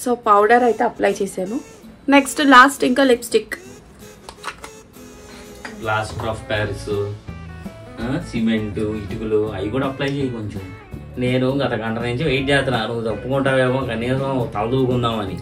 So powder అయితే apply చేశాను. Next last ఇంకా lipstick. Plaster of Paris, cement, ఇటుకలు అవి కూడా అప్లై చేయి కొంచెం. నేను గత గంట నుంచి వెయిట్ చేస్తున్నా, నువ్వు తప్పుకుంటావేమో కనీసం తలదూకుందామని.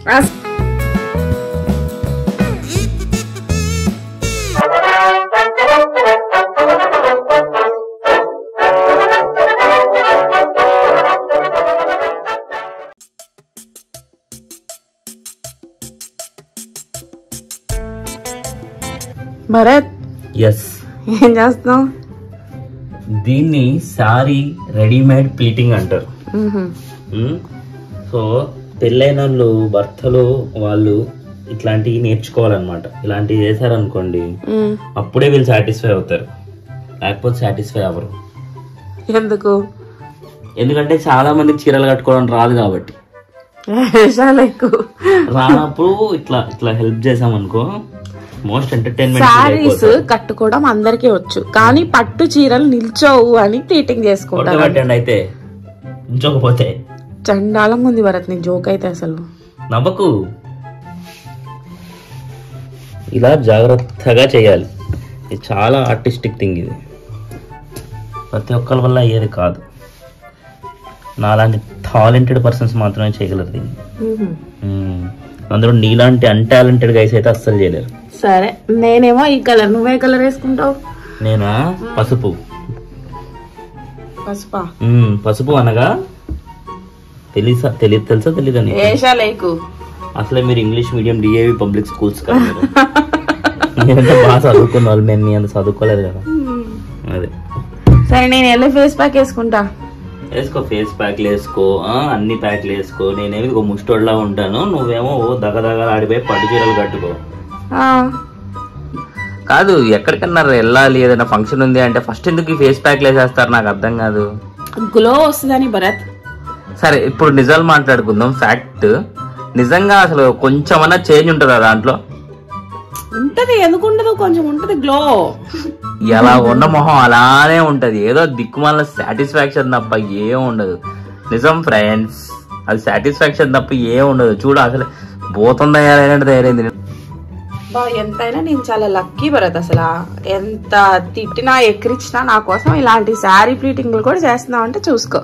భరత్, ఎస్, ఏం చేస్తున్నావు? దీన్ని సారీ రెడీమేడ్ ప్లీటింగ్ అంటారు. సో పెళ్ళైన వాళ్ళు, భర్తలు వాళ్ళు ఇట్లాంటివి నేర్చుకోవాలన్నమాట. ఇలాంటివి చేశారనుకోండి అప్పుడే వీళ్ళు సాటిస్ఫై అవుతారు, లేకపోతే సాటిస్ఫై అవ్వరు. ఎందుకంటే చాలా మందికి చీరలు కట్టుకోవడం రాదు కాబట్టి. రానప్పుడు ఇట్లా ఇట్లా హెల్ప్ చేసామనుకో, మోస్ట్ ఎంటర్టైన్మెంట్. సారీస్ కట్టుకోవడం అందరికీ వచ్చు, కానీ పట్టు చీరలు నిల్చోవు అని ప్లీటింగ్ చేసుకుంటారు. అయితే నిల్చోకపోతే చండాలంగా ఉంది భరత్ నీ జోక్ అయితే. అసలు నవ్వకు, ఇలా జాగ్రత్తగా చేయాలి. ఇది చాలా ఆర్టిస్టిక్ థింగ్. ఇది ప్రతి ఒక్కరి వల్ల అయ్యేది కాదు, నాలాంటి టాలెంటెడ్ పర్సన్స్ మాత్రమే చేయగలరు దీన్ని. అందులో నీలాంటి అన్టాలెంటెడ్ గైస్ అయితే అస్సలు చేయలేరు. సరే, నేనేమో ఈ కలర్, నువ్వే కలర్ వేసుకుంటావు? నేనా పసుపు. పసుపు అనగా తెలుసా తెలీదని అసలే మీరు English medium DAV public schools కదా. నేనంటే బాగా చదువుకున్న వాళ్ళు, మేము అంత చదువుకోలేదు కదా. అదే సరే, నేను వెళ్ళి ఫేస్ ప్యాక్ వేసుకుంటా. వేసుకో, ఫేస్ ప్యాక్లు వేసుకో, అన్ని ప్యాక్లు వేసుకో. నేనేమి ఒక ముష్టోడ్లా ఉంటాను, నువ్వేమో దగదగలు ఆడిపోయి పట్టు చీరలు కట్టుకో. కాదు, ఎక్కడికన్నా వెళ్ళాలి, ఏదైనా ఫంక్షన్ ఉంది అంటే ఫస్ట్ ఎందుకు ఫేస్ ప్యాక్లు వేసేస్తారు నాకు అర్థం కాదు. గ్లో వస్తుందని భరత్. సరే, ఇప్పుడు నిజాలు మాట్లాడుకుందాం. ఫ్యాక్ట్, నిజంగా అసలు కొంచెమన్నా చేంజ్ ఉంటుందా దాంట్లో? ఉంటది, ఎందుకు ఉండదు, కొంచెం ఉంటది గ్లో. ఎలా ఉన్న మొహం అలానే ఉంటది, ఏదో దిక్కుమాల సాటిస్ఫాక్షన్ తప్ప ఏం ఉండదు. నిజం ఫ్రెండ్స్, అది సాటిస్ఫాక్షన్ తప్ప ఏం ఉండదు. చూడు అసలు భూతం తయారైనట్టు. ఎంతైనా నేను చాలా లక్కీ భరత్. అసలు ఎంత తిట్టినా ఎక్కిరిచ్చినా నా కోసం ఇలాంటి శారీ ప్లీటింగ్లు కూడా చేస్తున్నావు అంటే చూసుకో.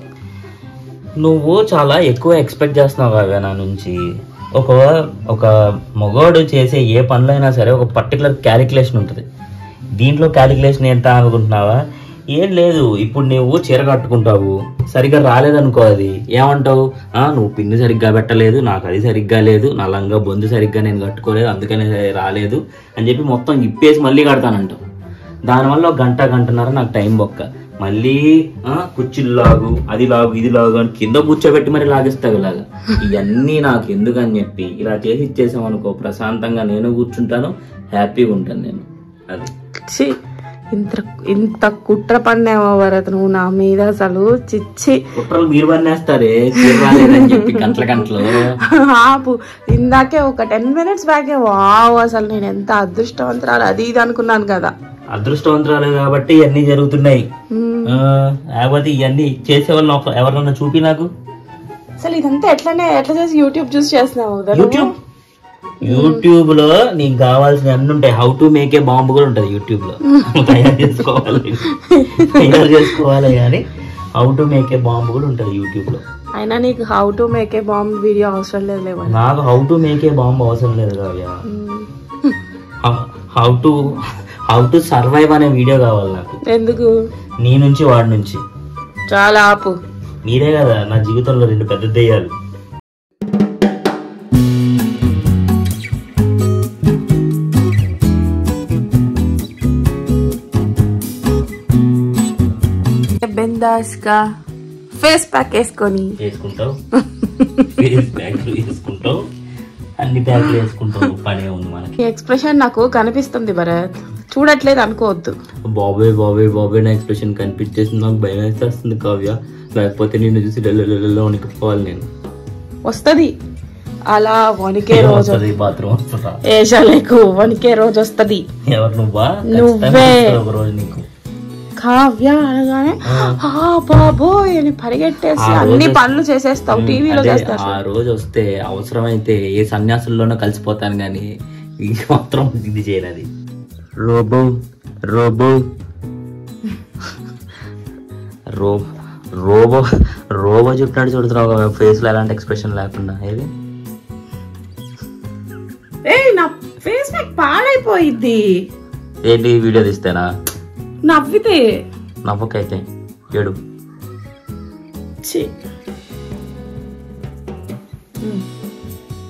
నువ్వు చాలా ఎక్కువ ఎక్స్పెక్ట్ చేస్తున్నావు కావ్య నా నుంచి. ఒక మగవాడు చేసే ఏ పనులైనా సరే ఒక పర్టికులర్ క్యాలిక్యులేషన్ ఉంటుంది. దీంట్లో క్యాలిక్యులేషన్ ఏంటా అనుకుంటున్నావా? ఏం లేదు. ఇప్పుడు నువ్వు చీర కట్టుకుంటావు, సరిగ్గా రాలేదనుకో, అది ఏమంటావు? నువ్వు పిన్ని సరిగ్గా పెట్టలేదు, నాకు అది సరిగ్గా లేదు, నా లంగా బొందు సరిగ్గా నేను కట్టుకోలేదు, అందుకనే రాలేదు అని చెప్పి మొత్తం ఇప్పేసి మళ్ళీ కడతానంటావు. దానివల్ల ఒక గంటన్నర నాకు టైం బొక్క. మళ్ళీ కుర్చీలు లాగు, అది లాగు, ఇది లాగు అని కింద కూర్చోబెట్టి మరి లాగిస్తావు. ఇలాగా ఇవన్నీ నాకు ఎందుకని చెప్పి ఇలా చేసి ఇచ్చేసామనుకో, ప్రశాంతంగా నేను కూర్చుంటాను, హ్యాపీగా ఉంటాను నేను. అది ఇంత కుట్ర పన్నేమో భరత్ నువ్వు నా మీద. అసలు చిచ్చి, కుట్రలు మీరు పన్నేస్తారే చెప్పి గంటలు. ఆపు, ఇందాకే ఒక 10 minutes బ్యాకే వావ్ అసలు నేను ఎంత అదృష్టవంతరాలు అది ఇది అనుకున్నాను కదా. అదృష్టవంతరాలు కాబట్టి ఇవన్నీ జరుగుతున్నాయి. లేకపోతే ఇవన్నీ చేసే వాళ్ళు ఎవరన్నా చూపి నాకు. అసలు ఇదంతా ఎట్లా చేసి యూట్యూబ్ చూసి చేస్తున్నావు? యూట్యూబ్ లో నీకు కావాల్సిన అన్ని ఉంటాయి. How to make a bomb కూడా ఉంటది యూట్యూబ్ లో. తయారు చేసుకోవాలి కానీ how to make a bomb కూడా ఉంటది యూట్యూబ్ లో. అయినా నీకు how to make a bomb video అవసరం లేదు. నాకు how to make a bomb అవసరం లేదు కావ్య. హౌ టు సర్వైవ్ అనే వీడియో కావాలి నాకు. ఎందుకు? నీ నుంచి వాడి నుంచి. చాలా ఆపు. మీరే కదా నా జీవితంలో 2 పెద్ద దెయ్యాలు. బిందాస్గా ఫేస్ ప్యాక్ వేసుకుంటావు, అన్ని ప్యాక్లు వేసుకుంటావు, పనే ఉంది మనకి. ఎక్స్ప్రెషన్ నాకు కనిపిస్తుంది భరత్, చూడట్లేదు అనుకోవద్దు. బాబాయ్ నా ఎక్స్ప్రెషన్ కనిపించేసింది, నాకు భయం వేస్తుంది కావ్య. లేకపోతే నేను చూసి వణికిపోవాలి. నేను వస్తుంది అలా వణికే రోజు, బాత్రూమ్ ఏషాలేకు వణికే రోజు వస్తుంది. ఎవరు? నువ్వే. నువ్వే కావ్య అనగానే బాబోయ్ అని పరిగెట్టేసి అన్ని పనులు చేసేస్తావు, టీవీలో చేస్తావు. ఆ రోజు వస్తే అవసరమైతే ఏ సన్యాసుల్లోనో కలిసిపోతాను కానీ మాత్రం ఇది చేయనది. రోబో రోబో రోబో రోబో చెప్పినట్టు చూడుతున్నావు ఫేస్ లో ఎలాంటి ఎక్స్ప్రెషన్ లేకుండా. ఏది నా ఫేస్ ప్యాక్ పాడైపోయింది. ఏంటి వీడియో తీస్తేనా? నవ్వితే నవ్వకైతే ఏడు.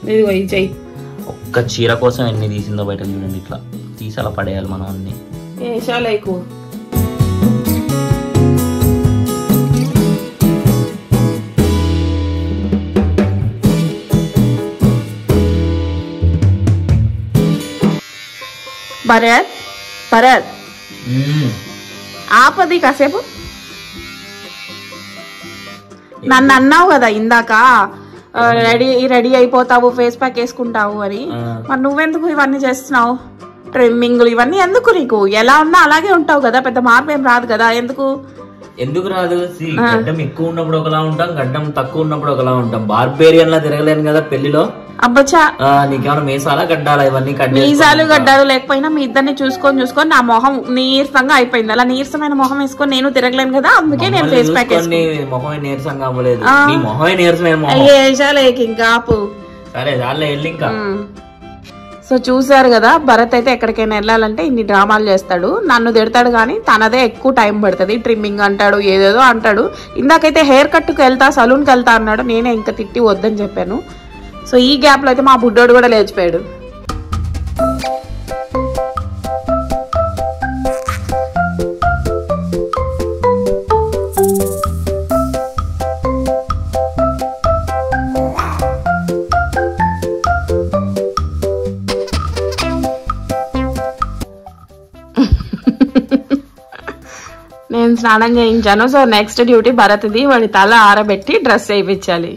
ఇదిగో ఈ చెయ్యి. ఒక్క చీర కోసం ఎన్ని తీసిందో బయట చూడండి. ఇట్లా తీసి అలా పడేయాలి మనం అన్ని. ఏషాలేకు భరత్ భరత్ ఆపది కాసేపు. నన్ను అన్నావు కదా ఇందాక రెడీ అయిపోతావు, ఫేస్ ప్యాక్ వేసుకుంటావు అని. మరి నువ్వెందుకు ఇవన్నీ చేస్తున్నావు? ట్రిమ్మింగ్లు ఇవన్నీ ఎందుకు? నీకు ఎలా ఉన్నా అలాగే ఉంటావు కదా, పెద్ద మార్పు ఏం రాదు కదా. ఎందుకు రాదు? గడ్డం ఎక్కువ ఉన్నప్పుడు ఒకలా ఉంటాం, గడ్డం తక్కువ ఉన్నప్పుడు ఒకలా ఉంటాం. బార్బేరియన్ లా తిరగలేను కదా పెళ్లిలో. అబ్బచ్చా, నీకేమైనా మీసాలా గడ్డాలా? ఇవన్నీ మీసాలు గడ్డాలు లేకపోయినా మీ ఇద్దరిని చూసుకొని నా మొహం నీరసంగా అయిపోయింది. అలా నీరసమైన మొహం వేసుకొని నేను తిరగలేను కదా, అందుకే నేను ఫేస్ ప్యాక్ మొహం నీరసంగా అవ్వలేదు. మొహం నీరసమైన ఏషాలేకి ఇంకా ఆపు. సరే దానిలో వెళ్ళి ఇంకా. సో చూసారు కదా, భరత్ అయితే ఎక్కడికైనా వెళ్ళాలంటే ఇన్ని డ్రామాలు చేస్తాడు. నన్ను తిడతాడు కానీ తనదే ఎక్కువ టైం పడుతుంది. ట్రిమ్మింగ్ అంటాడు, ఏదేదో అంటాడు. ఇందాకైతే హెయిర్ కట్కి వెళ్తా, సలూన్కి వెళ్తా అన్నాడు. నేనే ఇంకా తిట్టి వద్దని చెప్పాను. సో ఈ గ్యాప్లో అయితే మా బుడ్డోడు కూడా లేచిపోయాడు. నేను స్నానం చేయించాను. సో నెక్స్ట్ డ్యూటీ భరత్ది. వాడి తల ఆరబెట్టి డ్రెస్ వేయించాలి.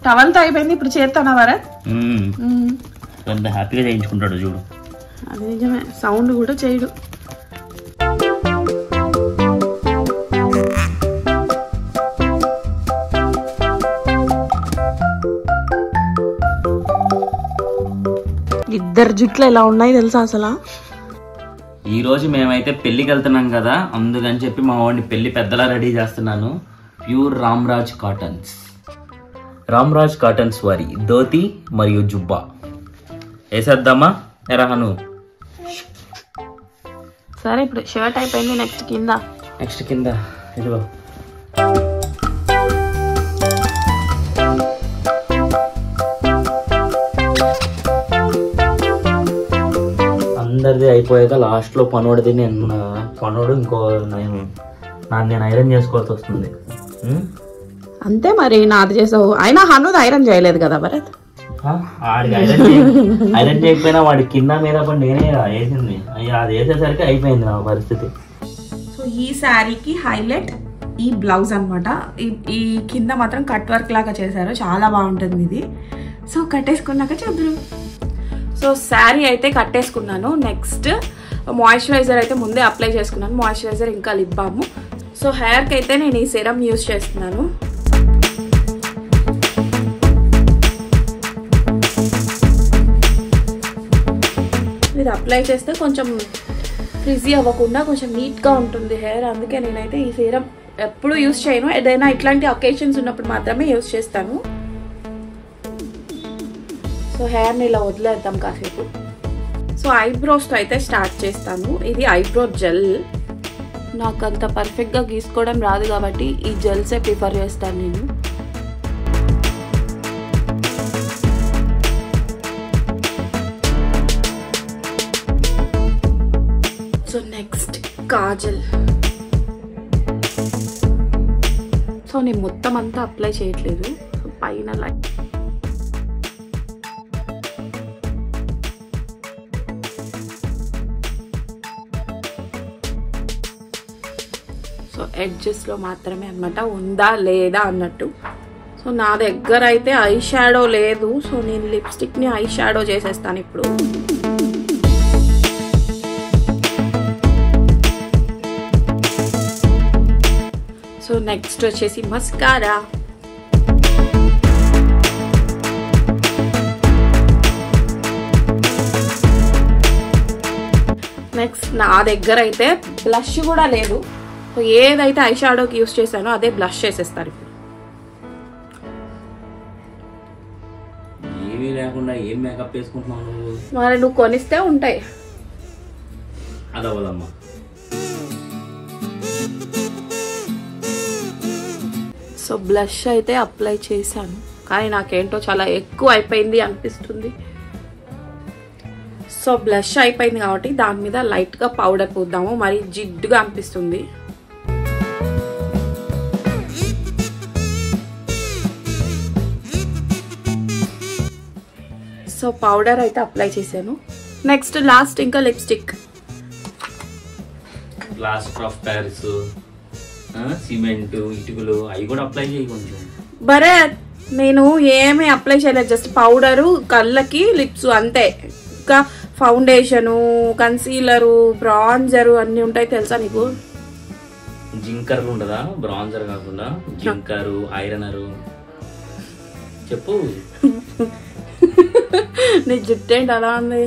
టవల్తో అయిపోయింది, ఇప్పుడు చేస్తానా భరత్? హ్యాపీగా చేయించుకుంటాడు చూడు. అది నిజమే, సౌండ్ కూడా చేయడు. ఇద్దరు జుట్లు ఎలా ఉన్నాయి తెలుసా అసలు. ఈ రోజు మేమైతే పెళ్లికి వెళ్తున్నాం కదా, అందుకని చెప్పి మా వాడిని పెళ్లి పెద్దలా రెడీ చేస్తున్నాను. Pure Ramraj cottons, Ramraj cottons వారి ధోతి మరియు జుబ్బా వేసేద్దామా ఎరాహను? సరే ఇప్పుడు షర్ట్ అయిపోయింది, నెక్స్ట్ కింద ఇదిగో. అందరిది అయిపోయాక లాస్ట్ లో పనోడిది పనోడు ఇంకో నేను ఐరన్ చేసుకోవాల్సి వస్తుంది. అంతే మరి, నాది చేసావు. అయినా హనుది ఐరన్ చేయలేదు కదా భరత్. ఐరన్ చేయకపోయినా వాడి కింద మీద పడి నేనే వేసింది. అది వేసేసరికి అయిపోయింది నా పరిస్థితి. సో ఈ శారీకి హైలైట్ ఈ బ్లౌజ్ అనమాట. ఈ కింద మాత్రం కట్ వర్క్ లాగా చేశారు, చాలా బాగుంటుంది ఇది. సో కట్టేసుకున్నాక చూద్దాం. సో శారీ అయితే కట్టేసుకున్నాను. నెక్స్ట్ మాయిశ్చరైజర్ అయితే ముందే అప్లై చేసుకున్నాను. మాయిశ్చరైజర్ ఇంకా లిప్ బామ్. సో హెయిర్కి అయితే నేను ఈ సిరం యూజ్ చేస్తున్నాను. ఇది అప్లై చేస్తే కొంచెం ఫ్రిజీ అవ్వకుండా కొంచెం నీట్గా ఉంటుంది హెయిర్. అందుకే నేనైతే ఈ సీరం ఎప్పుడు యూజ్ చేయను, ఏదైనా ఇట్లాంటి ఒకేషన్స్ ఉన్నప్పుడు మాత్రమే యూజ్ చేస్తాను. సో హెయిర్ని ఇలా వదిలేద్దాం కాసేపు. సో ఐబ్రోస్తో అయితే స్టార్ట్ చేస్తాను. ఇది ఐబ్రో జెల్. నాకు అంత పర్ఫెక్ట్గా గీసుకోవడం రాదు కాబట్టి ఈ జెల్సే ప్రిఫర్ చేస్తాను నేను. So next Kajal. సో నేను మొత్తం అంతా అప్లై చేయట్లేదు, సో పైన లైట్. సో ఎడ్జెస్లో మాత్రమే అన్నమాట, ఉందా లేదా అన్నట్టు. సో నా దగ్గర అయితే ఐ షాడో లేదు, సో నేను లిప్స్టిక్ని ఐ షాడో చేసేస్తాను ఇప్పుడు. సో నెక్స్ట్ వచ్చేసి మస్కారా. నెక్స్ట్ నా దగ్గర అయితే బ్లష్ కూడా లేదు, సో ఏదైతే ఐ షాడోకి యూస్ చేశానో అదే బ్లష్ చేసేస్తారు ఇప్పుడు. ఏమీ లేకుండా ఏం మేకప్ వేసుకుంటున్నావు నువ్వు? మరి నువ్వు కొనిస్తే ఉంటాయి. అదవ్వదమ్మా. సో బ్లష్ అయితే అప్లై చేశాను, కానీ నాకేంటో చాలా ఎక్కువ అయిపోయింది అనిపిస్తుంది. సో బ్లష్ అయిపోయింది కాబట్టి దాని మీద లైట్గా పౌడర్ పూద్దాము, మరి జిడ్డుగా అనిపిస్తుంది. సో పౌడర్ అయితే అప్లై చేశాను. నెక్స్ట్ లాస్ట్ ఇంకా lipstick. Plaster of Paris, cement, ఇటుకలు అవి కూడా అప్లై చేయి కొంచెం. బరే నేను ఏమీ అప్లై చేయలేదు, జస్ట్ పౌడరు, కళ్ళకి, లిప్స్ అంతే. ఇంకా ఫౌండేషను, కన్సీలరు, బ్రాంజరు అన్నీ ఉంటాయి తెలుసా నీకు? జింకర్లు ఉండదా? బ్రాంజర్ కాకుండా జింకరు, ఐరనరు చెప్పు. నీ జుట్టు ఏంటి అలా ఉంది?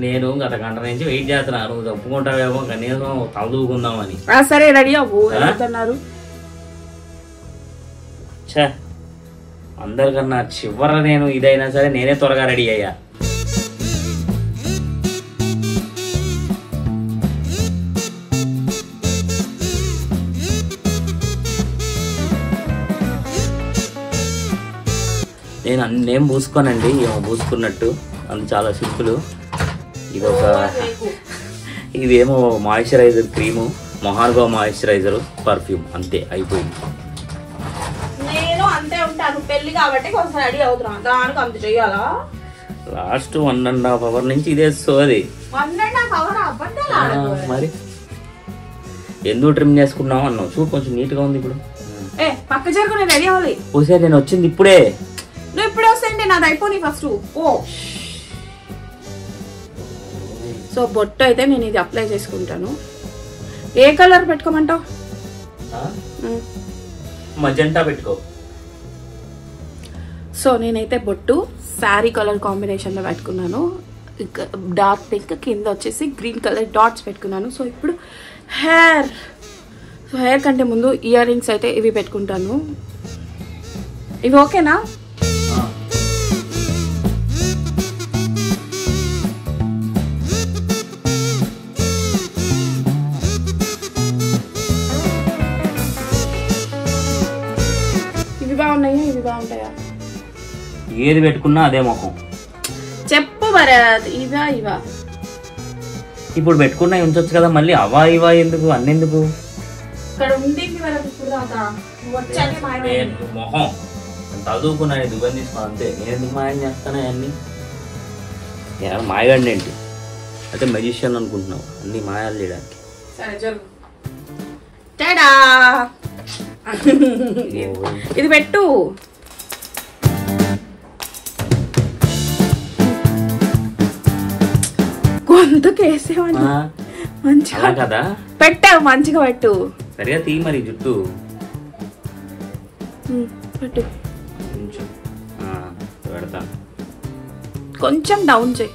నేను గత గంట నుంచి వెయిట్ చేస్తున్నా, నువ్వు తప్పుకుంటావేమో కనీసం తలదూకుందామని. సరే రెడీ అవ్వు. వెళ్తున్నారు అందరికన్నా చివర నేను ఇదైనా సరే నేనే త్వరగా రెడీ అయ్యా. నేను అన్నేం పూసుకోనండి, ఏమో పూసుకున్నట్టు, అది చాలా సింపుల్. ఇదేమో మాయిశ్చరైజర్ క్రీము, మొహార్గో మాయిశ్చరైజర్, పర్ఫ్యూమ్, అంతే అయిపోయింది. నేను అంతే ఉంటాను, పెళ్లి కాబట్టి కొంచెం రెడీ అవుతున్నా, దానికి అంత చెయ్యాలా? లాస్ట్ 1.5 hour నుంచి ఇదే సోది. 1.5 hour మరి ఎందుకు ట్రిమ్ చేసుకున్నావు అన్నావు? చూడు కొంచెం నీట్ గా ఉంది ఇప్పుడు. పక్క జరుగు, నేను రెడీ అవ్వాలి. ఓసారి నేను వచ్చింది ఇప్పుడే. నువ్వు ఇప్పుడే వస్తాయండి, నాది అయిపోయి ఫస్ట్. ఓ సో బొట్టు అయితే నేను ఇది అప్లై చేసుకుంటాను. ఏ కలర్ పెట్టుకోమంటావు? మజెంటా పెట్టుకో. సో నేనైతే బొట్టు శారీ కలర్ కాంబినేషన్లో పెట్టుకున్నాను. డార్క్ పింక్, కింద వచ్చేసి గ్రీన్ కలర్ డాట్స్ పెట్టుకున్నాను. సో ఇప్పుడు హెయిర్. సో హెయిర్ కంటే ముందు ఇయర్ రింగ్స్ అయితే ఇవి పెట్టుకుంటాను. ఇవి ఓకేనా? బాగున్నాయా? ఇవి బాగుంటాయా? ఏది పెట్టుకున్నా అదే ముఖం. చెప్పు భరత్, ఇవా ఇవా? ఇప్పుడు పెట్టుకున్నా ఉంచొచ్చు కదా, మళ్ళీ అవా ఇవా ఎందుకు, అన్నెందుకు? ఇక్కడ ఉంది మొహం చదువుకున్నా దుబ్బని తీసుకో అంతే. నేను ఎందుకు మాయం చేస్తాను అన్ని? మాయగాడిని ఏంటి అయితే మెజిషియన్ అనుకుంటున్నావు అన్ని మాయాలు చేయడానికి. సరే జరుగు. టాడా, ఇది పెట్టు. గొంతుకేసేవని మంచిగా కదా పెట్టావు, మంచిగా పెట్టు. సరిగా తీ మరి జుట్టు పెట్టు. కొంచెం పెడతా, కొంచెం డౌన్ చేయి.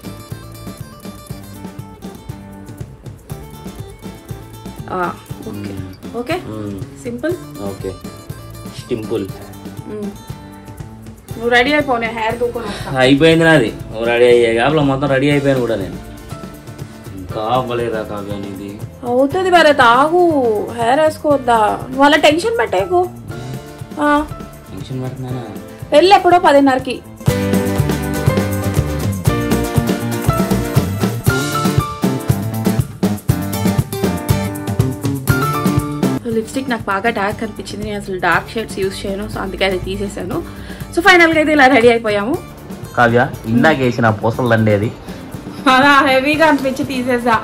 Okay okay, simple. Okay simple. నువ్వు రెడీ అయిపో, నేను హెయిర్ దూకొని వస్తా. అయిపోయింది నాది, నువ్వు రెడీ అయ్యే కాపులో మొత్తం రెడీ అయిపోయాను కూడా నేను. ఇంకా అవ్వలేదా కావ్య నీది? అవుతుంది మరి, తాగు. హెయిర్ వేసుకోవద్దా? వాళ్ళ టెన్షన్ పెట్టేకు. టెన్షన్ పెడుతున్నానా? వెళ్ళి ఎప్పుడో 10:30కి. లిప్స్టిక్ నాకు బాగా డార్క్ అనిపించింది, నేను అసలు డార్క్ షేడ్స్ యూజ్ చేయను, సో అందుకే అది తీసేసాను. సో ఫైనల్గా అయితే ఇలా రెడీ అయిపోయాము. కావ్య ఇందాక వేసిన పూసలు దండేది అలా హెవీగా అనిపించి తీసేసా.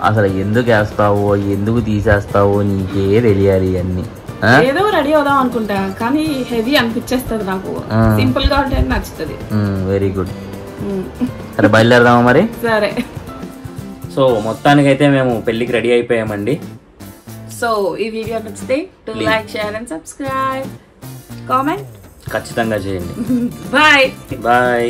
అసలు ఎందుకు వేస్తావో ఎందుకు తీసేస్తావో నీకే తెలియాలి అన్ని. ఏదో రెడీ అవుదాం అనుకుంటా కానీ హెవీ అనిపించేస్తుంది నాకు. సింపుల్ గా ఉంటే నచ్చుతుంది. Very good. సరే బయలుదేరదామా మరి? సరే. సో మొత్తానికైతే మేము పెళ్లికి రెడీ అయిపోయామండి. సో ఈ వీడియో నచ్చితే like, share and subscribe, comment ఖచ్చితంగా చేయండి. బాయ్. బాయ్.